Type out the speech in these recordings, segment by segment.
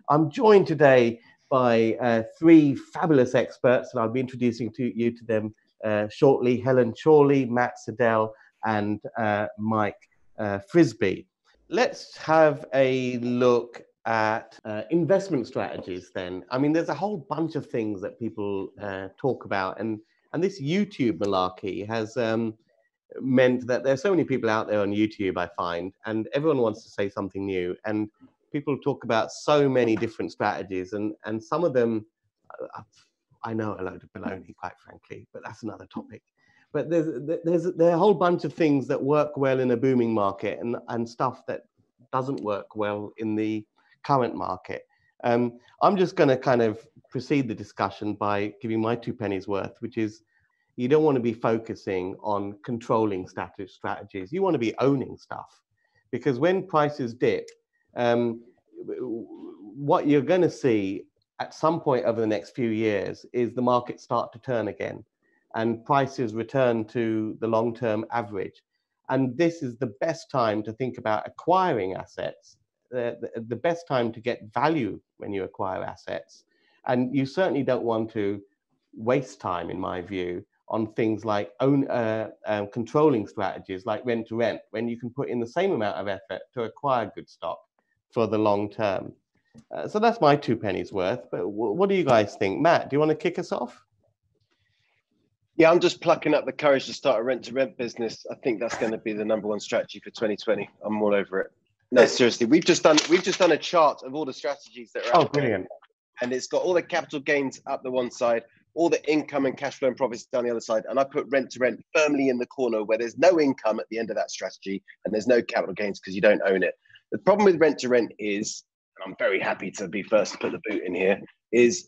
I'm joined today by three fabulous experts, and I'll be introducing you to them shortly. Helen Chorley, Matt Siddell, and Mike Frisby. Let's have a look at investment strategies then. I mean, there's a whole bunch of things that people talk about, and this YouTube malarkey has meant that there's so many people out there on YouTube, I find, and everyone wants to say something new, and people talk about so many different strategies, and some of them, I know a load of baloney, quite frankly, but that's another topic. But there are a whole bunch of things that work well in a booming market and stuff that doesn't work well in the current market. I'm just going to kind of precede the discussion by giving my 2 pennies worth, which is you don't want to be focusing on controlling strategies. You want to be owning stuff, because when prices dip, what you're going to see at some point over the next few years is the market start to turn again and prices return to the long-term average. And this is the best time to think about acquiring assets, the best time to get value when you acquire assets. And you certainly don't want to waste time, in my view, on things like controlling strategies like rent to rent, when you can put in the same amount of effort to acquire good stock for the long term. So that's my 2 pennies worth. But what do you guys think? Matt, do you want to kick us off? Yeah, I'm just plucking up the courage to start a rent-to-rent business. I think that's going to be the #1 strategy for 2020. I'm all over it. No, seriously, we've just done a chart of all the strategies that are out there. Brilliant. And it's got all the capital gains up the one side, all the income and cash flow and profits down the other side. And I put rent-to-rent firmly in the corner where there's no income at the end of that strategy and there's no capital gains because you don't own it. The problem with rent-to-rent is, and I'm very happy to be first to put the boot in here, is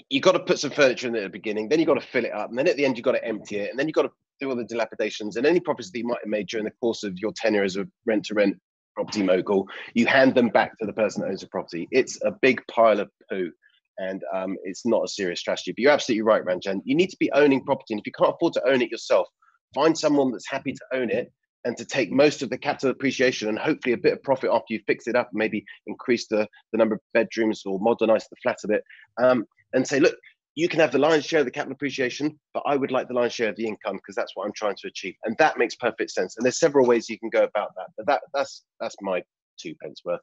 you got to put some furniture in at the beginning, then you got to fill it up, and then at the end you got to empty it, and then you got to do all the dilapidations, and any profits that you might have made during the course of your tenure as a rent-to-rent property mogul, you hand them back to the person that owns the property. It's a big pile of poo, and it's not a serious strategy. But you're absolutely right, Ranjan. You need to be owning property, and if you can't afford to own it yourself, find someone that's happy to own it and to take most of the capital appreciation and hopefully a bit of profit after you fix it up, maybe increase the number of bedrooms or modernize the flat a bit. And say, look, you can have the lion's share of the capital appreciation, but I would like the lion's share of the income because that's what I'm trying to achieve. And that makes perfect sense. And there's several ways you can go about that. But that's my 2 pence worth.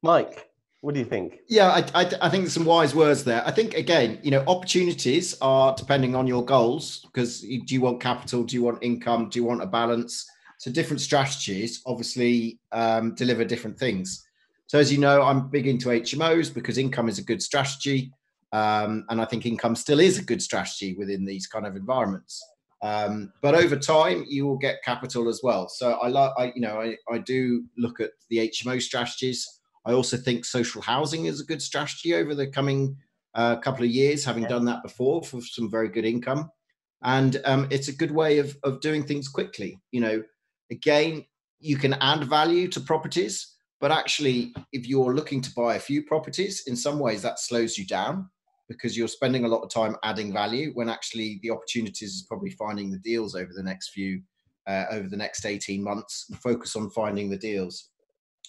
Mike, what do you think? Yeah, I think there's some wise words there. I think, again, opportunities are depending on your goals, because do you want capital? Do you want income? Do you want a balance? So different strategies obviously deliver different things. So as you know, I'm big into HMOs because income is a good strategy. And I think income still is a good strategy within these kind of environments. But over time, you will get capital as well. So I do look at the HMO strategies. I also think social housing is a good strategy over the coming couple of years, having done that before for some very good income. And it's a good way of doing things quickly. Again, you can add value to properties. But actually, if you're looking to buy a few properties, in some ways that slows you down because you're spending a lot of time adding value when actually the opportunities is probably finding the deals over the next 18 months. Focus on finding the deals.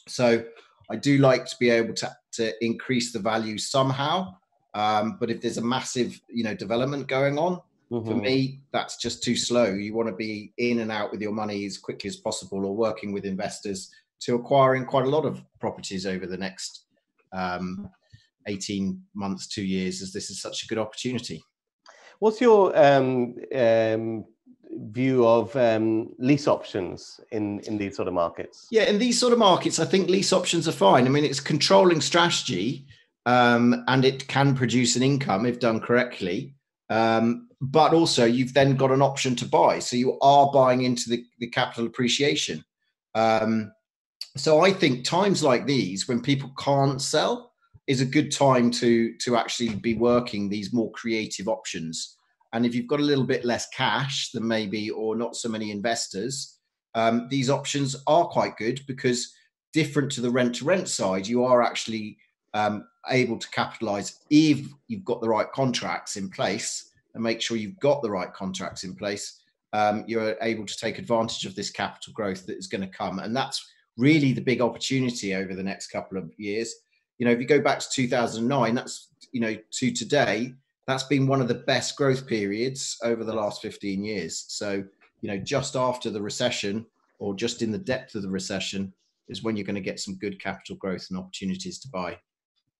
So I do like to be able to increase the value somehow. But if there's a massive, development going on, for me, that's just too slow. You want to be in and out with your money as quickly as possible, or working with investors to acquiring quite a lot of properties over the next 18 months, 2 years, as this is such a good opportunity. What's your view of lease options in these sort of markets? Yeah, in these sort of markets, I think lease options are fine. I mean, it's a controlling strategy and it can produce an income if done correctly. But also you've then got an option to buy. So you are buying into the capital appreciation. So I think times like these, when people can't sell, is a good time to actually be working these more creative options. And if you've got a little bit less cash than maybe, or not so many investors, these options are quite good because different to the rent-to-rent side, you are actually able to capitalize if you've got the right contracts in place, and make sure you've got the right contracts in place. You're able to take advantage of this capital growth that is going to come. And that's really the big opportunity over the next couple of years. You know, if you go back to 2009, that's, you know, to today, that's been one of the best growth periods over the last 15 years. So, you know, just after the recession or just in the depth of the recession is when you're going to get some good capital growth and opportunities to buy.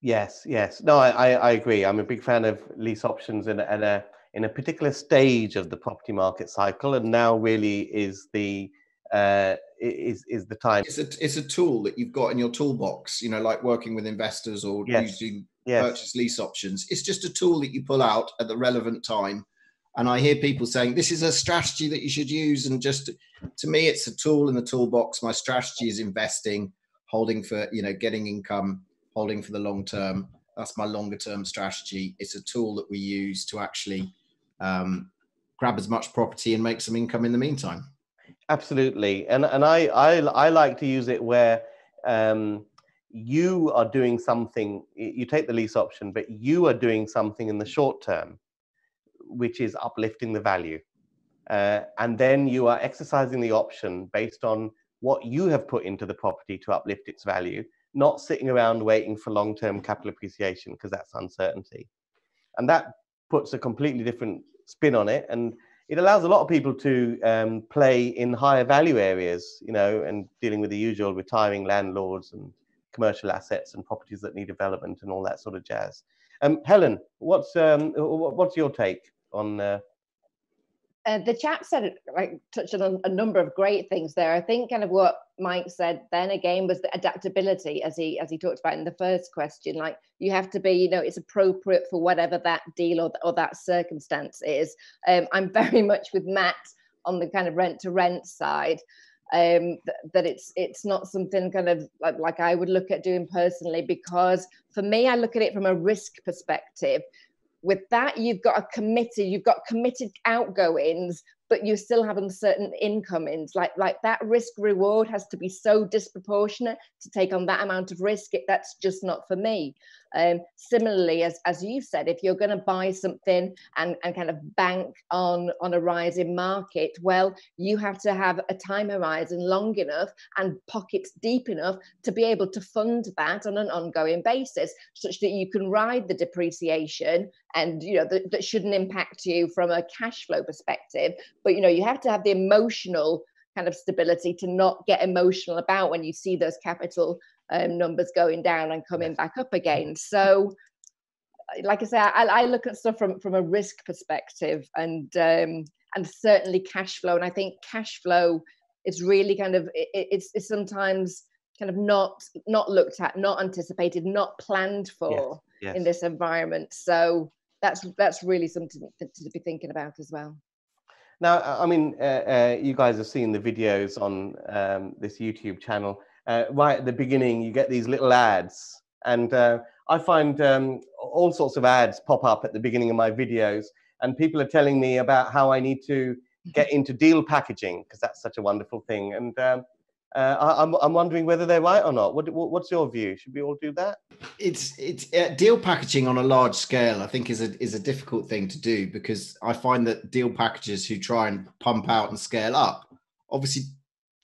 Yes, yes. No, I agree. I'm a big fan of lease options in a particular stage of the property market cycle, and now really is the time. It's a tool that you've got in your toolbox, you know, like working with investors or using purchase lease options. It's just a tool that you pull out at the relevant time. And I hear people saying this is a strategy that you should use, and just to me, it's a tool in the toolbox. My strategy is investing, holding for, you know, getting income, holding for the long term. That's my longer term strategy. It's a tool that we use to actually grab as much property and make some income in the meantime. Absolutely, and I like to use it where you are doing something. You take the lease option, but you are doing something in the short term, which is uplifting the value, and then you are exercising the option based on what you have put into the property to uplift its value, not sitting around waiting for long-term capital appreciation, because that's uncertainty, and that puts a completely different spin on it, and it allows a lot of people to play in higher value areas, you know, and dealing with the usual retiring landlords and commercial assets and properties that need development and all that sort of jazz. Helen, what's your take on? The chap said, like, touched on a number of great things there. I think kind of what Mike said then again was the adaptability, as he talked about in the first question. Like, you have to be, you know, it's appropriate for whatever that deal or that circumstance is. I'm very much with Matt on the kind of rent to rent side. That it's not something kind of like I would look at doing personally, because for me, I look at it from a risk perspective. With that, you've got committed outgoings, but you still have uncertain incomings. Like that risk reward has to be so disproportionate to take on that amount of risk. That's just not for me. Similarly, as you said, if you're going to buy something and kind of bank on a rising market, well, you have to have a time horizon long enough and pockets deep enough to be able to fund that on an ongoing basis, such that you can ride the depreciation, and, you know, that shouldn't impact you from a cash flow perspective. But, you know, you have to have the emotional kind of stability to not get emotional about when you see those capital numbers going down and coming back up again. So, like I say, I look at stuff from a risk perspective, and certainly cash flow. And I think cash flow is really kind of it's sometimes kind of not looked at, not anticipated, not planned for in this environment. So that's really something to be thinking about as well. Now, I mean, you guys have seen the videos on this YouTube channel. Right at the beginning, you get these little ads, and I find all sorts of ads pop up at the beginning of my videos, and people are telling me about how I need to get into deal packaging, because that's such a wonderful thing. And I'm wondering whether they're right or not. What's your view? Should we all do that? It's deal packaging on a large scale, I think, is a difficult thing to do, because I find that deal packagers who try and pump out and scale up, obviously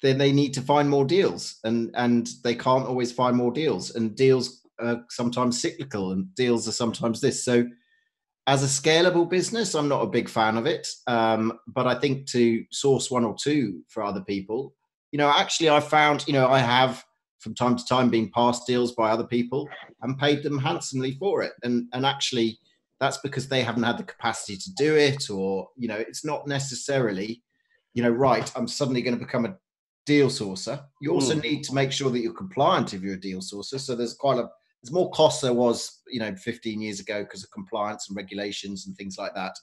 then they need to find more deals, and they can't always find more deals, and deals are sometimes cyclical, and deals are sometimes this. So as a scalable business, I'm not a big fan of it, but I think to source one or two for other people, you know, actually I found, you know, I have from time to time been passed deals by other people and paid them handsomely for it, and actually that's because they haven't had the capacity to do it, or, you know, it's not necessarily, you know, right, I'm suddenly going to become a deal sourcer. You also need to make sure that you're compliant if you're a deal sourcer. So there's more costs there was, you know, 15 years ago because of compliance and regulations and things like that.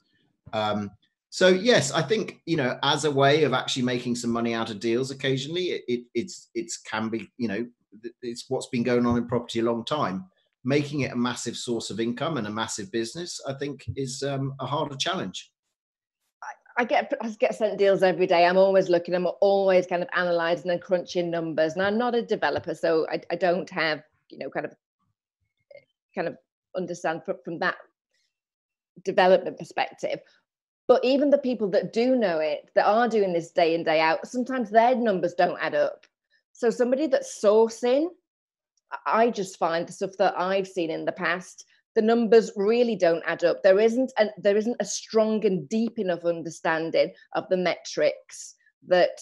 So yes, I think, you know, as a way of actually making some money out of deals occasionally, it can be, you know, it's what's been going on in property a long time. Making it a massive source of income and a massive business, I think, is a harder challenge. I get sent deals every day. I'm always looking. I'm always kind of analysing and crunching numbers. And I'm not a developer, so I don't have, you know, kind of understand from that development perspective. But even the people that do know it, that are doing this day in, day out, sometimes their numbers don't add up. So somebody that's sourcing, I just find the stuff that I've seen in the past, the numbers really don't add up. There isn't a strong and deep enough understanding of the metrics that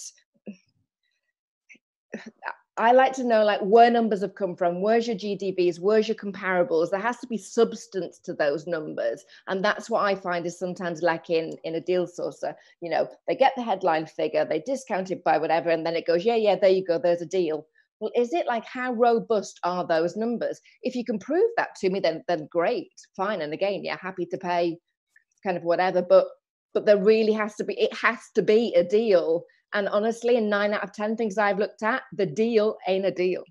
I like to know, like, where numbers have come from, where's your GDBs, where's your comparables. There has to be substance to those numbers. And that's what I find is sometimes lacking in a deal sourcer. You know, they get the headline figure, they discount it by whatever, and then it goes, yeah, there you go, there's a deal. Well, is it like, how robust are those numbers? If you can prove that to me, then great, fine. And again, yeah, happy to pay kind of whatever, but there really has to be a deal. And honestly, in 9 out of 10 things I've looked at, the deal ain't a deal.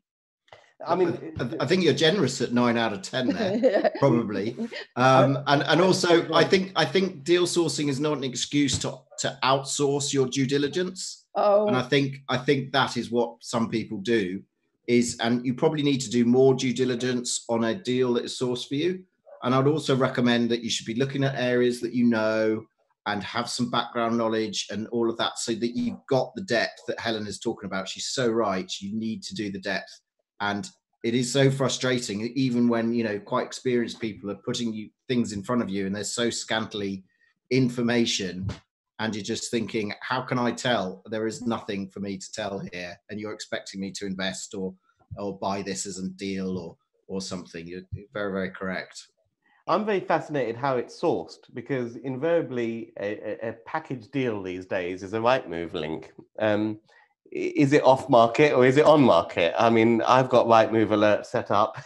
I mean, I think you're generous at 9 out of 10 there, probably. And also, I think deal sourcing is not an excuse to outsource your due diligence. Oh. And I think that is what some people do and you probably need to do more due diligence on a deal that is sourced for you. And I'd also recommend that you should be looking at areas that you know and have some background knowledge and all of that, so that you've got the depth that Helen is talking about. She's so right. You need to do the depth. And it is so frustrating, even when, you know, quite experienced people are putting things in front of you and there's so scantily information, and you're just thinking, how can I tell? There is nothing for me to tell here, and you're expecting me to invest or buy this as a deal or something. You're very, very correct. I'm very fascinated how it's sourced, because invariably a package deal these days is a Rightmove link. Is it off market or is it on market? I mean, I've got Rightmove alert set up.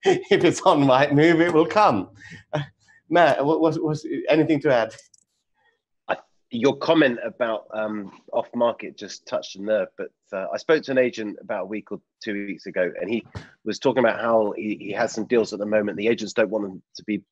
If it's on Rightmove, it will come. Matt, was anything to add? Your comment about off market just touched a nerve, but I spoke to an agent about a week or 2 weeks ago, and he was talking about how he has some deals at the moment. The agents don't want them to be,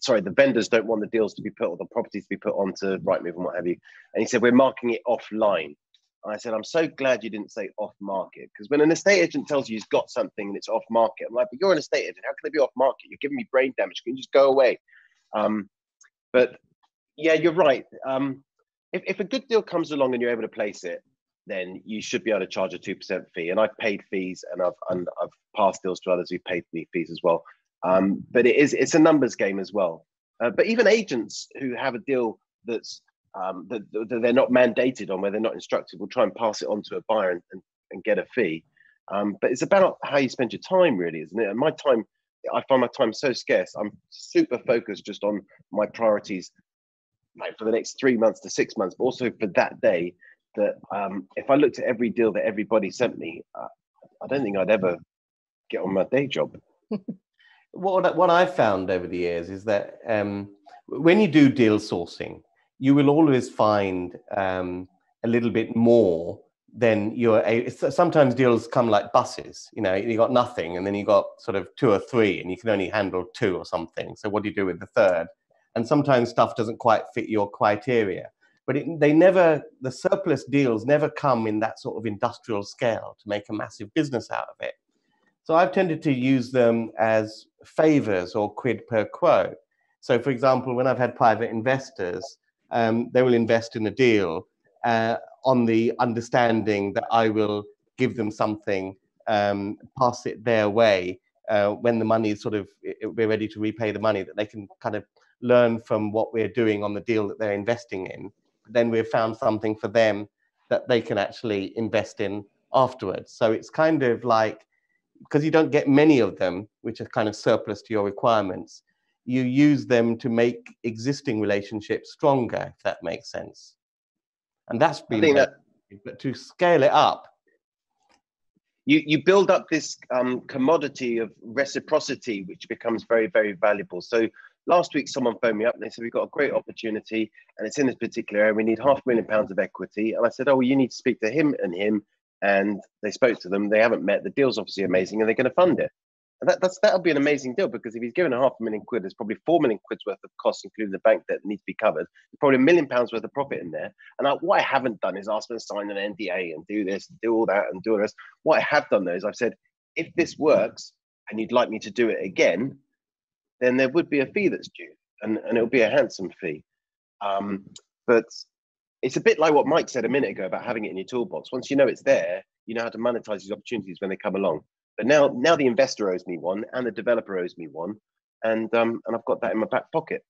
the vendors don't want the deals to be put, or the properties to be put onto Rightmove and what have you. And he said, we're marking it offline. And I said, I'm so glad you didn't say off market, because when an estate agent tells you he's got something and it's off market, I'm like, but you're an estate agent, how can it be off market? You're giving me brain damage. Can you just go away? But yeah, you're right. If a good deal comes along and you're able to place it, then you should be able to charge a 2% fee. And I've paid fees, and I've passed deals to others who've paid me fees as well. But it's a numbers game as well. But even agents who have a deal that's that they're not mandated on, where they're not instructed, will try and pass it on to a buyer and get a fee. But it's about how you spend your time, really, isn't it? And my time, I find my time so scarce. I'm super focused just on my priorities, like for the next 3 months to 6 months, but also for that day, that if I looked at every deal that everybody sent me, I don't think I'd ever get on my day job. What I've found over the years is that when you do deal sourcing, you will always find a little bit more than sometimes deals come like buses. You know, you got nothing, and then you got sort of 2 or 3, and you can only handle 2 or something. So what do you do with the third? And sometimes stuff doesn't quite fit your criteria. But the surplus deals never come in that sort of industrial scale to make a massive business out of it. So I've tended to use them as favors or quid pro quo. So for example, when I've had private investors, they will invest in a deal on the understanding that I will give them something, pass it their way when the money is we're ready to repay the money, that they can kind of learn from what we're doing on the deal that they're investing in. Then we've found something for them that they can actually invest in afterwards. So it's kind of like, because you don't get many of them, which are kind of surplus to your requirements, you use them to make existing relationships stronger, if that makes sense. And that's been, but to scale it up. You build up this commodity of reciprocity, which becomes very, very valuable. So last week, someone phoned me up and they said, we've got a great opportunity and it's in this particular area. We need £500,000 of equity. And I said, oh, well, you need to speak to him. And they spoke to them. They haven't met. The deal's obviously amazing and they're going to fund it. And that'll be an amazing deal, because if he's given £500,000, there's probably £4 million worth of costs, including the bank debt that needs to be covered. There's probably £1 million worth of profit in there. And what I haven't done is ask them to sign an NDA and do this, and do all that, and do all this. What I have done though is I've said, if this works and you'd like me to do it again, then there would be a fee that's due, and it'll be a handsome fee. But it's a bit like what Mike said a minute ago about having it in your toolbox. Once you know it's there, you know how to monetize these opportunities when they come along. But now the investor owes me one and the developer owes me one, and I've got that in my back pocket.